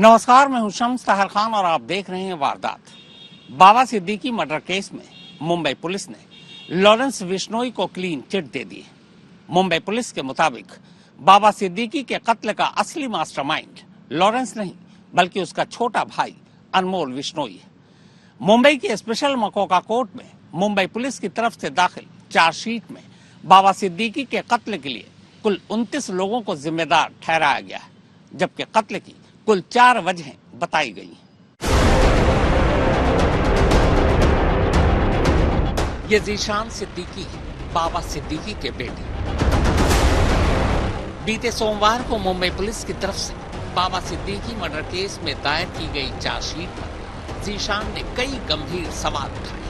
नमस्कार, मैं हूं शम्स ताहर खान और आप देख रहे हैं वारदात। बाबा सिद्दीकी मर्डर केस में मुंबई पुलिस ने लॉरेंस बिश्नोई को क्लीन चिट दे दी। मुंबई पुलिस के मुताबिक बाबा सिद्दीकी के कत्ल का असली मास्टरमाइंड लॉरेंस नहीं बल्कि उसका छोटा भाई अनमोल बिश्नोई है। मुंबई के स्पेशल मकोका कोर्ट में मुंबई पुलिस की तरफ से दाखिल चार्जशीट में बाबा सिद्दीकी के कत्ल के लिए कुल 29 लोगों को जिम्मेदार ठहराया गया है, जबकि कत्ल की कुल 4 वजहें बताई गई। ये जीशान सिद्दीकी बाबा सिद्दीकी के बेटे। बीते सोमवार को मुंबई पुलिस की तरफ से बाबा सिद्दीकी मर्डर केस में दायर की गई चार्जशीट पर जीशान ने कई गंभीर सवाल उठाए।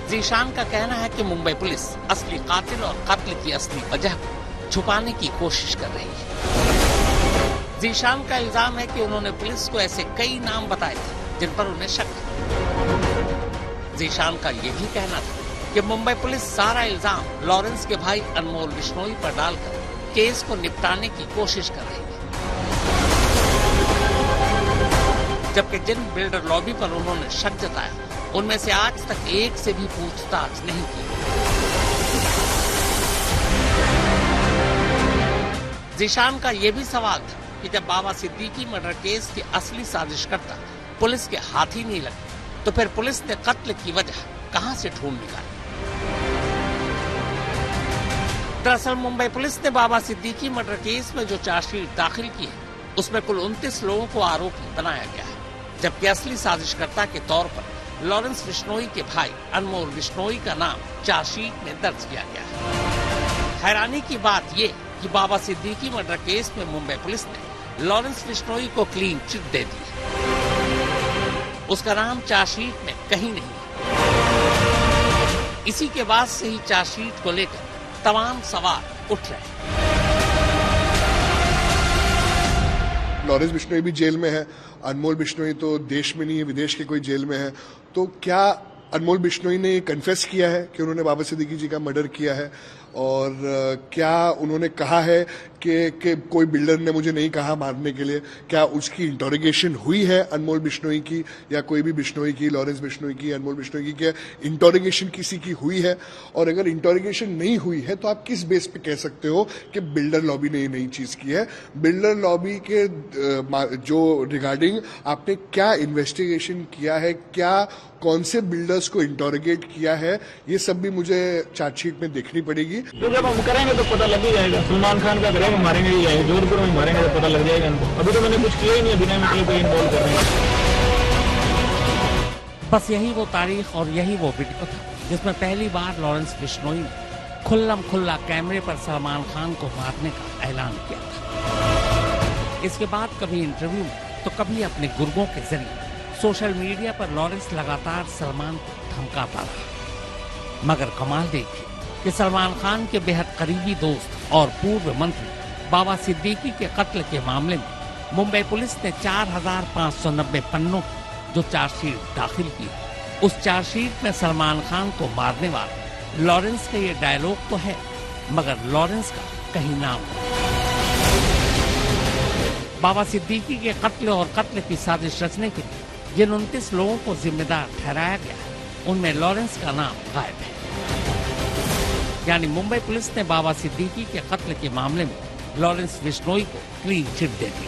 जीशान का कहना है कि मुंबई पुलिस असली कातिल और कत्ल की असली वजह को छुपाने की कोशिश कर रही है। जीशान का इल्जाम है कि उन्होंने पुलिस को ऐसे कई नाम बताए थे जिन पर उन्हें शक है। जीशान का यह भी कहना था कि मुंबई पुलिस सारा इल्जाम लॉरेंस के भाई अनमोल बिश्नोई पर डालकर केस को निपटाने की कोशिश कर रही है, जबकि जिन बिल्डर लॉबी पर उन्होंने शक जताया उनमें से आज तक एक से भी पूछताछ नहीं की। जीशान का यह भी सवाल था कि जब बाबा सिद्दीकी मर्डर केस के असली साजिशकर्ता पुलिस के हाथ ही नहीं लगे तो फिर पुलिस ने कत्ल की वजह कहां से ढूंढ निकाली। दरअसल मुंबई पुलिस ने बाबा सिद्दीकी मर्डर केस में जो चार्जशीट दाखिल की है उसमें कुल 29 लोगों को आरोपी बनाया गया है, जबकि असली साजिशकर्ता के तौर पर लॉरेंस बिश्नोई के भाई अनमोल बिश्नोई का नाम चार्जशीट में दर्ज किया गया है। हैरानी की बात यह कि बाबा सिद्दीकी मर्डर केस में मुंबई पुलिस ने लॉरेंस बिश्नोई को क्लीन चिट दे दी। उसका नाम चार्जशीट में कहीं नहीं। इसी के बाद से ही चार्जशीट को लेकर तमाम सवाल उठ रहे हैं। लॉरेंस बिश्नोई भी जेल में है, अनमोल बिश्नोई तो देश में नहीं है, विदेश के कोई जेल में है। तो क्या अनमोल बिश्नोई ने कन्फेस किया है कि उन्होंने बाबा सिद्दीकी जी का मर्डर किया है? और क्या उन्होंने कहा है कि कोई बिल्डर ने मुझे नहीं कहा मारने के लिए? क्या उसकी इंटरोगेशन हुई है अनमोल बिश्नोई की या कोई भी बिश्नोई की, लॉरेंस बिश्नोई की, अनमोल बिश्नोई की? क्या इंटरोगेशन किसी की हुई है? और अगर इंटरोगेशन नहीं हुई है तो आप किस बेस पे कह सकते हो कि बिल्डर लॉबी ने ये नई चीज की है? बिल्डर लॉबी के जो रिगार्डिंग आपने क्या इन्वेस्टिगेशन किया है, क्या कौन से बिल्डर्स को इंटरोगेट किया है, ये सब भी मुझे चार्जशीट में देखनी पड़ेगी। तो जब हम करेंगे तो पता लग ही जाएगा। सलमान खान का करेंगे, मारेंगे ही जाएगा, जोधपुर में मारेंगे तो पता लग जाएगा इनको। अभी तो मैंने कुछ किया ही नहीं, बिना मतलब को इन्वॉल्व कर रहे हैं। बस यही वो तारीख और यही वो वीडियो था जिसमें पहली बार लॉरेंस बिश्नोई ने खुल्लम खुल्ला कैमरे पर सलमान खान को मारने का ऐलान किया था। इसके बाद कभी इंटरव्यू में तो कभी अपने गुर्गों के जरिए सोशल मीडिया पर लॉरेंस लगातार सलमान को धमकाता रहा। मगर कमाल देखिए कि सलमान खान के बेहद करीबी दोस्त और पूर्व मंत्री बाबा सिद्दीकी के कत्ल के मामले में मुंबई पुलिस ने 4,590 पन्नों की जो चार्जशीट दाखिल की, उस चार्जशीट में सलमान खान को मारने वाला लॉरेंस का ये डायलॉग तो है, मगर लॉरेंस का कहीं नाम नहीं। बाबा सिद्दीकी के कत्ल और कत्ल की साजिश रचने के लिए जिन 29 लोगों को जिम्मेदार ठहराया गया है उनमें लॉरेंस का नाम गायब है। यानी मुंबई पुलिस ने बाबा सिद्दीकी के कत्ल के मामले में लॉरेंस बिश्नोई को क्लीन चिट दे दी,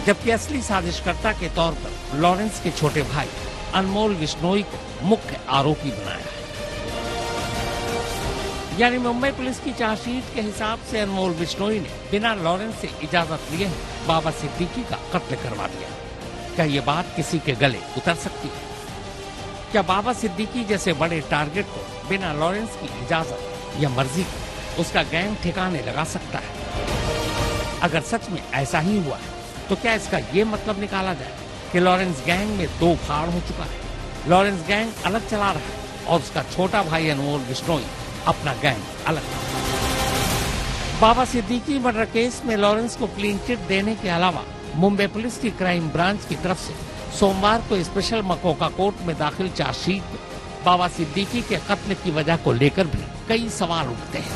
जबकि असली साजिशकर्ता के तौर पर लॉरेंस के छोटे भाई अनमोल बिश्नोई को मुख्य आरोपी बनाया है। यानी मुंबई पुलिस की चार्जशीट के हिसाब से अनमोल बिश्नोई ने बिना लॉरेंस से इजाजत लिए बाबा सिद्दीकी का कत्ल करवा दिया। क्या ये बात किसी के गले उतर सकती है? क्या बाबा सिद्दीकी जैसे बड़े टारगेट को बिना लॉरेंस की इजाजत या मर्जी की उसका गैंग ठिकाने लगा सकता है? अगर सच में ऐसा ही हुआ है तो क्या इसका ये मतलब निकाला जाए कि लॉरेंस गैंग में 2 फाड़ हो चुका है? लॉरेंस गैंग अलग चला रहा है और उसका छोटा भाई अनमोल बिश्नोई अपना गैंग अलग। बाबा सिद्दीकी मर्डर केस में लॉरेंस को क्लीन चिट देने के अलावा मुंबई पुलिस की क्राइम ब्रांच की तरफ से सोमवार को स्पेशल मकोका कोर्ट में दाखिल चार्जशीट में बाबा सिद्दीकी के कत्ल की वजह को लेकर भी कई सवाल उठते हैं।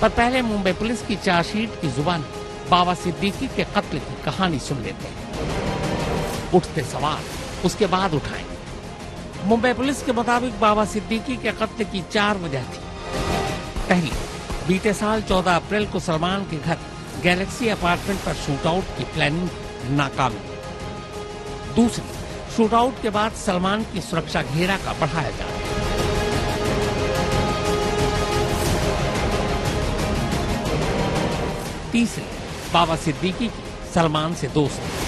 पर पहले मुंबई पुलिस की चार्जशीट की जुबान बाबा सिद्दीकी के कत्ल की कहानी सुन लेते हैं। उठते सवाल उसके बाद उठाएंगे। मुंबई पुलिस के मुताबिक बाबा सिद्दीकी के कत्ल की 4 वजह थी। पहली, बीते साल 14 अप्रैल को सलमान के घर गैलेक्सी अपार्टमेंट पर शूटआउट की प्लानिंग नाकामी। दूसरी, शूटआउट के बाद सलमान की सुरक्षा घेरा का बढ़ाया जाना। तीसरी, बाबा सिद्दीकी की सलमान से दोस्ती।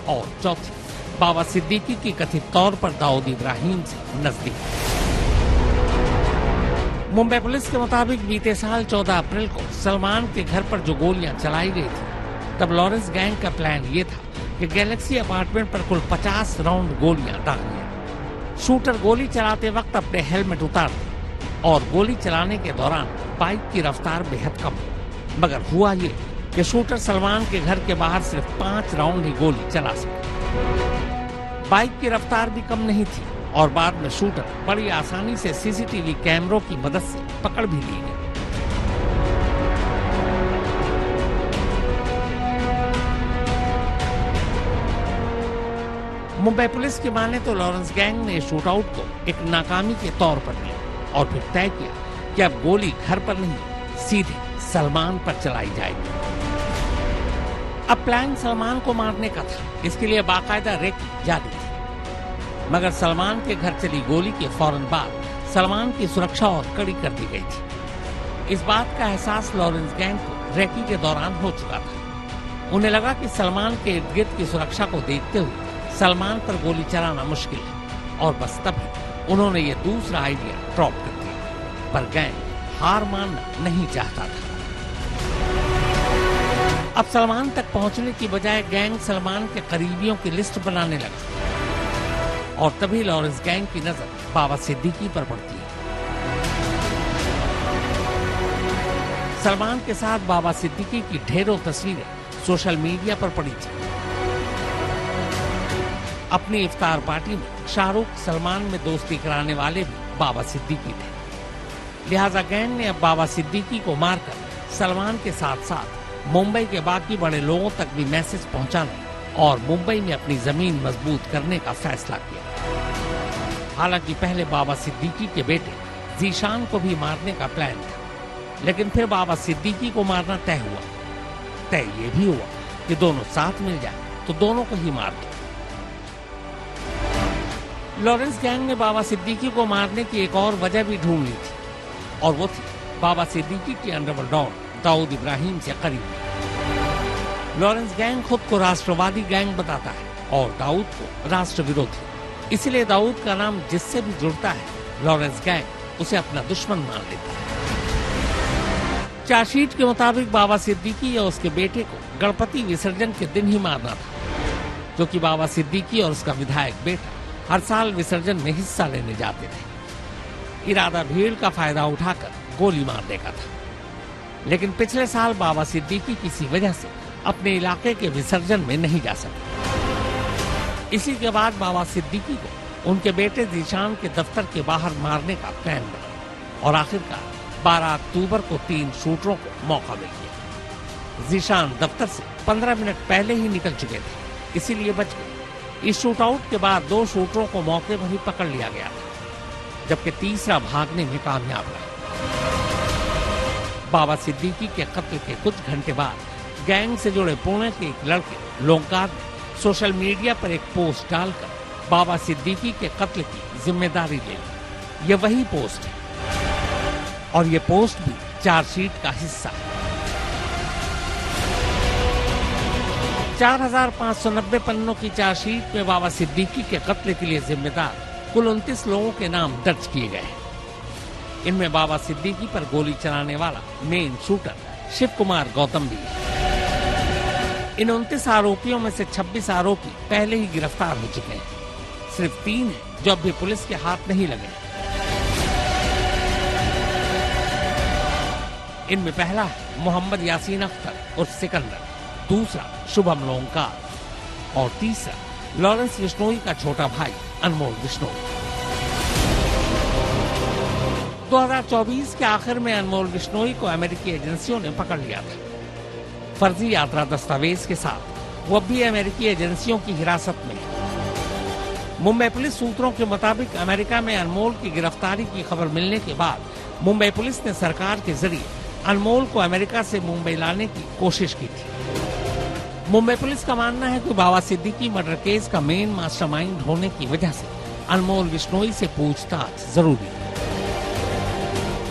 और चौथी, बाबा सिद्दीकी की कथित तौर पर दाऊद इब्राहिम से नजदीक। मुंबई पुलिस के मुताबिक बीते साल 14 अप्रैल को सलमान के घर पर जो गोलियां चलाई गई थी, तब लॉरेंस गैंग का प्लान ये था कि गैलेक्सी अपार्टमेंट पर कुल 50 राउंड गोलियां दागे। शूटर गोली चलाते वक्त अपने हेलमेट उतार दे और गोली चलाने के दौरान बाइक की रफ्तार बेहद कम हो। मगर हुआ ये कि शूटर सलमान के घर के बाहर सिर्फ 5 राउंड ही गोली चला सके। बाइक की रफ्तार भी कम नहीं थी और बाद में शूटर बड़ी आसानी से सीसीटीवी कैमरों की मदद से पकड़ भी ली गई। मुंबई पुलिस की माने तो लॉरेंस गैंग ने शूटआउट को एक नाकामी के तौर पर लिया और फिर तय किया कि अब गोली घर पर नहीं, सीधे सलमान पर चलाई जाएगी। अब प्लान सलमान को मारने का था, इसके लिए बाकायदा रेकी जारी थी। मगर सलमान के घर चली गोली के फौरन बाद सलमान की सुरक्षा और कड़ी कर दी गई थी। इस बात का एहसास लॉरेंस गैंग को रेकी के दौरान हो चुका था। उन्हें लगा कि सलमान के इर्द गिर्द की सुरक्षा को देखते हुए सलमान पर गोली चलाना मुश्किल है और बस तभी उन्होंने ये दूसरा आइडिया ड्रॉप कर दिया। पर गैंग हार मानना नहीं चाहता था। अब सलमान तक पहुंचने की बजाय गैंग सलमान के करीबियों की लिस्ट बनाने लगा और तभी लॉरेंस गैंग की नजर बाबा सिद्दीकी पर पड़ती है। सलमान के साथ बाबा सिद्दीकी की ढेरों तस्वीरें सोशल मीडिया पर पड़ी थी। अपनी इफ्तार पार्टी में शाहरुख सलमान में दोस्ती कराने वाले भी बाबा सिद्दीकी थे। लिहाजा गैंग ने अब बाबा सिद्दीकी को मारकर सलमान के साथ साथ मुंबई के बाकी बड़े लोगों तक भी मैसेज पहुंचाने और मुंबई में अपनी जमीन मजबूत करने का फैसला किया। हालांकि पहले बाबा सिद्दीकी के बेटे जीशान को भी मारने का प्लान था, लेकिन फिर बाबा सिद्दीकी को मारना तय हुआ। तय ये भी हुआ कि दोनों साथ मिल जाए तो दोनों को ही मार दो। लॉरेंस गैंग ने बाबा सिद्दीकी को मारने की एक और वजह भी ढूंढ ली थी और वो थी बाबा सिद्दीकी की अंडरवर्ल्ड डॉन दाऊद इब्राहिम से करीब। लॉरेंस गैंग खुद को राष्ट्रवादी गैंग बताता है और दाऊद को राष्ट्र विरोधी। इसलिए दाऊद का नाम जिससे भी जुड़ता है लॉरेंस गैंग उसे अपना दुश्मन मान लेता है। चार्जशीट के मुताबिक बाबा सिद्दीकी या उसके बेटे को गणपति विसर्जन के दिन ही मारना था, क्योंकि बाबा सिद्दीकी और उसका विधायक बेटा हर साल विसर्जन में हिस्सा लेने जाते थे। इरादा भीड़ का फायदा उठाकर गोली मारने का था। लेकिन पिछले साल बाबा सिद्दीकी किसी वजह से अपने इलाके के विसर्जन में नहीं जा सके। इसी के बाद बाबा सिद्दीकी को उनके बेटे जीशान के दफ्तर के बाहर मारने का प्लान बना और आखिरकार 12 अक्टूबर को 3 शूटरों को मौका मिल गया। जीशान दफ्तर से 15 मिनट पहले ही निकल चुके थे, इसीलिए बच गए। इस शूटआउट के बाद 2 शूटरों को मौके पर ही पकड़ लिया गया था, जबकि तीसरा भागने में कामयाब रहा। बाबा सिद्दीकी के कत्ल के कुछ घंटे बाद गैंग से जुड़े पुणे के एक लड़के लोंकार ने सोशल मीडिया पर एक पोस्ट डालकर बाबा सिद्दीकी के कत्ल की जिम्मेदारी ले ली। यह वही पोस्ट है और ये पोस्ट भी चार्जशीट का हिस्सा है। 4590 पन्नों की चार्जशीट में बाबा सिद्दीकी के कत्ल के लिए जिम्मेदार कुल 29 लोगों के नाम दर्ज किए गए हैं। इनमें बाबा सिद्दीकी पर गोली चलाने वाला मेन शूटर शिव कुमार गौतम भी है। इन 29 आरोपियों में से 26 आरोपी पहले ही गिरफ्तार हो चुके हैं। सिर्फ 3 हैं जो अभी पुलिस के हाथ नहीं लगे। इनमें पहला है मोहम्मद यासीन अख्तर उर्फ सिकंदर, दूसरा शुभम लोंकार और तीसरा लॉरेंस बिश्नोई का छोटा भाई अनमोल बिश्नोई। 2024 के आखिर में अनमोल बिश्नोई को अमेरिकी एजेंसियों ने पकड़ लिया था। फर्जी यात्रा दस्तावेज के साथ वो अब भी अमेरिकी एजेंसियों की हिरासत में है। मुंबई पुलिस सूत्रों के मुताबिक अमेरिका में अनमोल की गिरफ्तारी की खबर मिलने के बाद मुंबई पुलिस ने सरकार के जरिए अनमोल को अमेरिका से मुंबई लाने की कोशिश की थी। मुंबई पुलिस का मानना है कि बाबा सिद्दीकी मर्डर केस का मेन मास्टरमाइंड होने की वजह से अनमोल बिश्नोई से पूछताछ जरूरी है।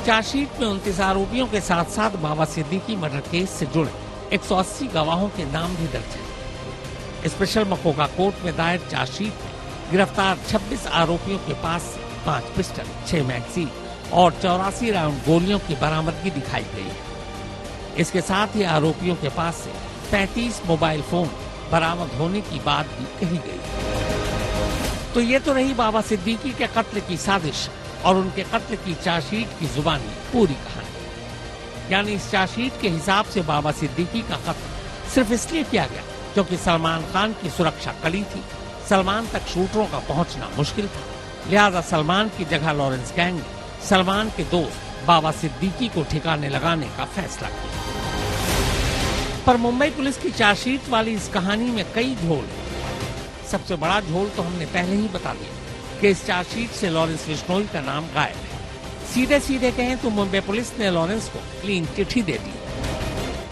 चार्जशीट में 29 आरोपियों के साथ साथ बाबा सिद्दीकी मर्डर केस से जुड़े 180 गवाहों के नाम भी दर्ज है। स्पेशल मकोका कोर्ट में दायर चार्जशीट में गिरफ्तार 26 आरोपियों के पास से 5 पिस्टल, 6 मैगजीन और 84 राउंड गोलियों की बरामदगी दिखाई गई है। इसके साथ ही आरोपियों के पास से 35 मोबाइल फोन बरामद होने की बात भी कही गई है। तो ये तो रही बाबा सिद्दीकी के कत्ल की साजिश और उनके कत्ल की चार्जशीट की जुबानी पूरी कहानी। यानी इस चार्जशीट के हिसाब से बाबा सिद्दीकी का कत्ल सिर्फ इसलिए किया गया क्योंकि सलमान खान की सुरक्षा कड़ी थी। सलमान तक शूटरों का पहुंचना मुश्किल था, लिहाजा सलमान की जगह लॉरेंस गैंग ने सलमान के दोस्त बाबा सिद्दीकी को ठिकाने लगाने का फैसला किया। पर मुंबई पुलिस की चार्जशीट वाली इस कहानी में कई झोल हैं। सबसे बड़ा झोल तो हमने पहले ही बता दिया कि इस चार्जशीट से लॉरेंस बिश्नोई का नाम गायब है। सीधे सीधे कहें तो मुंबई पुलिस ने लॉरेंस को क्लीन चिट्ठी दे दी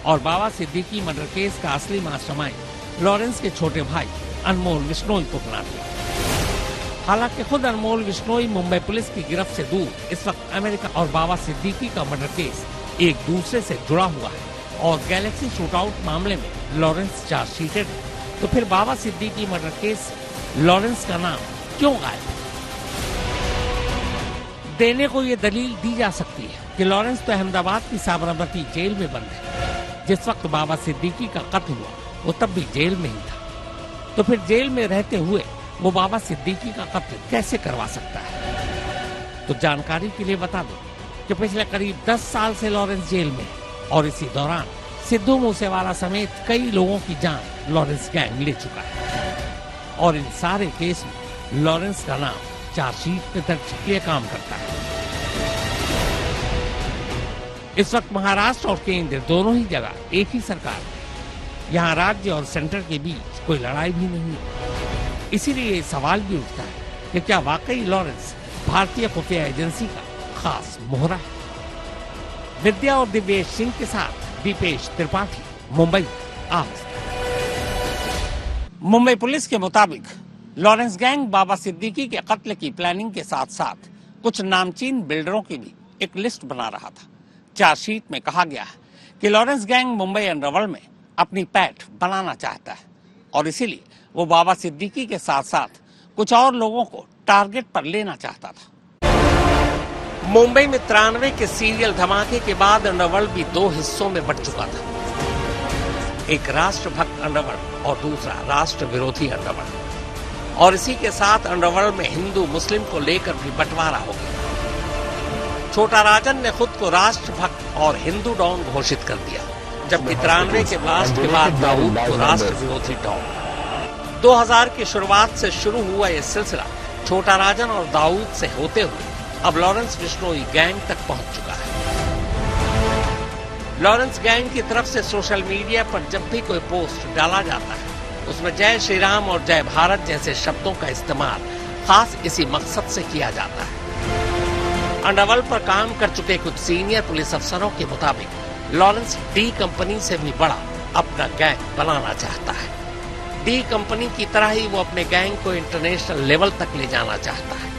और बाबा सिद्दीकी मर्डर केस का असली मास्टरमाइंड लॉरेंस के छोटे भाई अनमोल बिश्नोई को बना दिया। हालांकि खुद अनमोल बिश्नोई मुंबई पुलिस की गिरफ्त से दूर इस वक्त अमेरिका और बाबा सिद्दीकी का मर्डर केस एक दूसरे से जुड़ा हुआ है और गैलेक्सी शूटआउट मामले में लॉरेंस चार्जशीटेड है। तो फिर बाबा सिद्दीकी मर्डर केस लॉरेंस का नाम क्यों गायब है? देने को ये दलील दी जा सकती है कि लॉरेंस तो अहमदाबाद की साबरमती जेल में बंद है। जिस वक्त बाबा सिद्दीकी का कत्ल हुआ वो तब भी जेल में ही था। तो फिर जेल में रहते हुए वो बाबा सिद्दीकी का कत्ल कैसे करवा सकता है? तो जानकारी के लिए बता दूं कि पिछले करीब 10 साल से लॉरेंस जेल में है और इसी दौरान सिद्धू मूसेवाला समेत कई लोगों की जान लॉरेंस गैंग ले चुका है और इन सारे केस में लॉरेंस का नाम चार्जशीट में दर्ज किए काम करता है। इस वक्त महाराष्ट्र और केंद्र दोनों ही जगह एक ही सरकार है। यहाँ राज्य और सेंटर के बीच कोई लड़ाई भी नहीं है। इसीलिए सवाल भी उठता है कि क्या वाकई लॉरेंस भारतीय खुफिया एजेंसी का खास मोहरा है? विद्या और दिव्येश सिंह के साथ दीपेश त्रिपाठी, मुंबई आज। मुंबई पुलिस के मुताबिक लॉरेंस गैंग बाबा सिद्दीकी के कत्ल की प्लानिंग के साथ साथ कुछ नामचीन बिल्डरों की भी एक लिस्ट बना रहा था। चार्जशीट में कहा गया है कि लॉरेंस गैंग मुंबई अंडरवर्ल्ड में अपनी पैठ बनाना चाहता है और इसीलिए वो बाबा सिद्दीकी के साथ साथ कुछ और लोगों को टारगेट पर लेना चाहता था। मुंबई में 93 के सीरियल धमाके के बाद अंडरवर्ल्ड भी 2 हिस्सों में बंट चुका था। एक राष्ट्रभक्त अंडरवर्ल्ड और दूसरा राष्ट्र विरोधी अंडरवर्ल्ड। और इसी के साथ अंडरवर्ल्ड में हिंदू मुस्लिम को लेकर भी बंटवारा हो गया। छोटा राजन ने खुद को राष्ट्रभक्त और हिंदू डॉन घोषित कर दिया, जबकि 93 के ब्लास्ट के बाद दाऊद को राष्ट्र विरोधी डॉन। 2000 की शुरुआत से शुरू हुआ यह सिलसिला छोटा राजन और दाऊद से होते हुए अब लॉरेंस बिश्नोई गैंग तक पहुंच चुका है। लॉरेंस गैंग की तरफ से सोशल मीडिया पर जब भी कोई पोस्ट डाला जाता है उसमें जय श्री राम और जय भारत जैसे शब्दों का इस्तेमाल खास इसी मकसद से किया जाता है। अंडरवर्ल्ड पर काम कर चुके कुछ सीनियर पुलिस अफसरों के मुताबिक लॉरेंस डी कंपनी से भी बड़ा अपना गैंग बनाना चाहता है। डी कंपनी की तरह ही वो अपने गैंग को इंटरनेशनल लेवल तक ले जाना चाहता है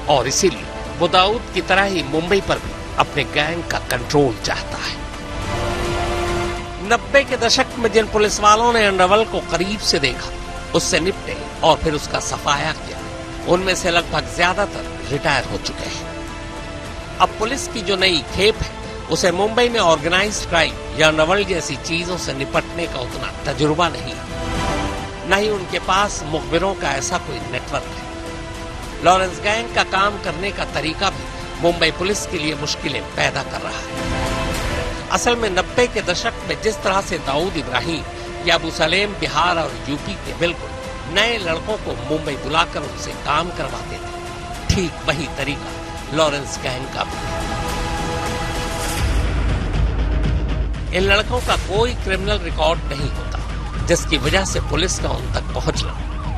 और इसीलिए वो दाऊद की तरह ही मुंबई पर भी अपने गैंग का कंट्रोल चाहता है। 90 के दशक में जिन पुलिस वालों ने अंडरवर्ल्ड को करीब से देखा, उससे निपटे और फिर उसका सफाया किया, उनमें से लगभग ज्यादातर रिटायर हो चुके हैं। अब पुलिस की जो नई खेप है उसे मुंबई में ऑर्गेनाइज्ड क्राइम या अंडरवर्ल्ड जैसी चीजों से निपटने का उतना तजुर्बा नहीं है, न ही उनके पास मुखबिरों का ऐसा कोई नेटवर्क है। लॉरेंस गैंग का काम करने का तरीका भी मुंबई पुलिस के लिए मुश्किलें पैदा कर रहा है। असल में 90 के दशक में जिस तरह से दाऊद इब्राहिम या अबू सलेम बिहार और यूपी के बिल्कुल नए लड़कों को मुंबई बुलाकर उनसे काम करवाते थे, ठीक वही तरीका लॉरेंस गैंग का भी। इन लड़कों का कोई क्रिमिनल रिकॉर्ड नहीं होता, जिसकी वजह से पुलिस का उन तक पहुंचना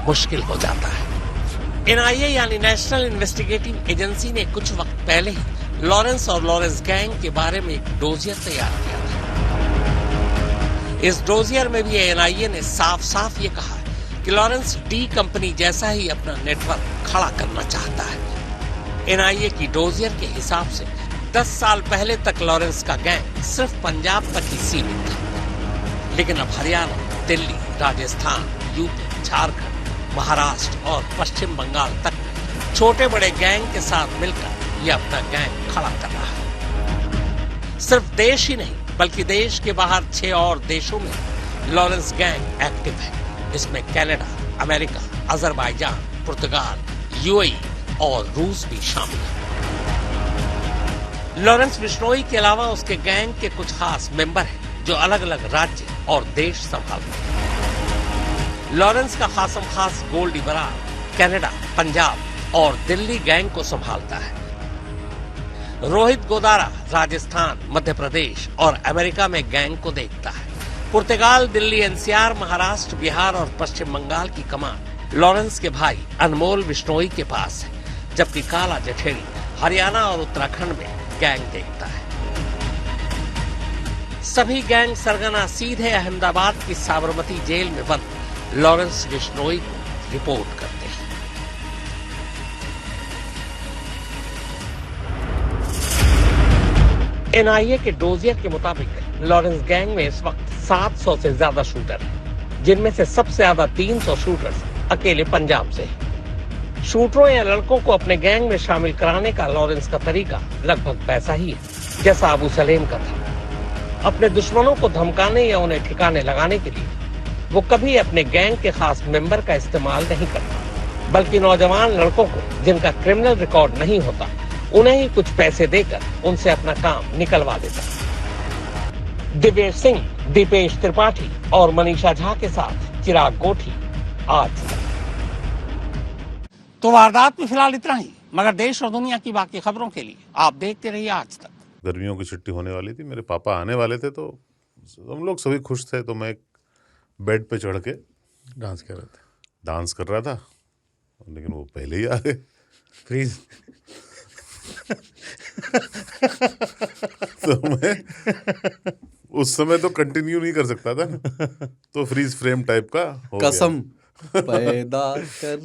मुश्किल हो जाता है। एनआईए यानी नेशनल इन्वेस्टिगेटिव एजेंसी ने कुछ वक्त पहले ही लॉरेंस और लॉरेंस गैंग के बारे में एक डोजियर तैयार किया था। इस डोजियर में भी एनआईए ने साफ साफ ये कहा कि लॉरेंस डी कंपनी जैसा ही अपना नेटवर्क खड़ा करना चाहता है। एनआईए की डोजियर के हिसाब से 10 साल पहले तक लॉरेंस का गैंग सिर्फ पंजाब तक ही सीमित था, लेकिन अब हरियाणा, दिल्ली, राजस्थान, यूपी, झारखंड, महाराष्ट्र और पश्चिम बंगाल तक छोटे बड़े गैंग के साथ मिलकर यह अपना गैंग खड़ा कर रहा है। सिर्फ देश ही नहीं बल्कि देश के बाहर 6 और देशों में लॉरेंस गैंग एक्टिव है। इसमें कनाडा, अमेरिका, अजरबैजान, पुर्तगाल, यूएई और रूस भी शामिल है। लॉरेंस बिश्नोई के अलावा उसके गैंग के कुछ खास मेंबर हैं जो अलग अलग राज्य और देश संभालते हैं। लॉरेंस का खासम खास गोल्डी बरार कनाडा, पंजाब और दिल्ली गैंग को संभालता है। रोहित गोदारा राजस्थान, मध्य प्रदेश और अमेरिका में गैंग को देखता है। पुर्तगाल, दिल्ली, एनसीआर, महाराष्ट्र, बिहार और पश्चिम बंगाल की कमान लॉरेंस के भाई अनमोल बिश्नोई के पास है, जबकि काला जठेरी हरियाणा और उत्तराखंड में गैंग देखता है। सभी गैंग सरगना सीधे अहमदाबाद की साबरमती जेल में बंद लॉरेंस बिश्नोई को रिपोर्ट करते हैं। एनआईए के डोजियर के मुताबिक लॉरेंस गैंग में इस वक्त 700 से ज्यादा शूटर हैं, जिनमें से सबसे ज्यादा 300 शूटर्स अकेले पंजाब से हैं। शूटरों या लड़कों को अपने गैंग में शामिल कराने का लॉरेंस का तरीका लगभग वैसा ही है जैसा अबू सलेम का था। अपने दुश्मनों को धमकाने या उन्हें ठिकाने लगाने के लिए वो कभी अपने गैंग के खास मेंबर का इस्तेमाल नहीं करता, बल्कि नौजवान लड़कों को जिनका क्रिमिनल रिकॉर्ड नहीं होता उन्हें ही कुछ पैसे देकर उनसे अपना काम निकलवा देता। दिव्येश सिंह, दीपेश त्रिपाठी और मनीषा झा के साथ चिराग गोठी, आज तक। तो वारदात में फिलहाल इतना ही, मगर देश और दुनिया की बाकी खबरों के लिए आप देखते रहिए आज तक। गर्मियों की छुट्टी होने वाली थी, मेरे पापा आने वाले थे, तो हम लोग सभी खुश थे। तो मैं एक बेड पे चढ़ के डांस कर रहा था, लेकिन वो पहले ही आ गए। फ्रीज। तो मैं उस समय तो कंटिन्यू नहीं कर सकता था, तो फ्रीज फ्रेम टाइप का हो गया। कसम पैदा कर